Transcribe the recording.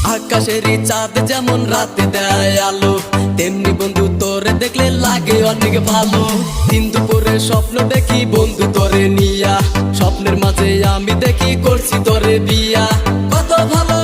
আকাশেরই চাঁদ যেমন রাতে দেয় আলো, তেমনি বন্ধু তোরে দেখলে লাগে অনেক ভালো। দিন দুপুরে স্বপ্ন দেখি বন্ধু তোরে নিয়া, স্বপ্নের মাঝে আমি দেখি করছি তোরে বিয়া। কত ভালো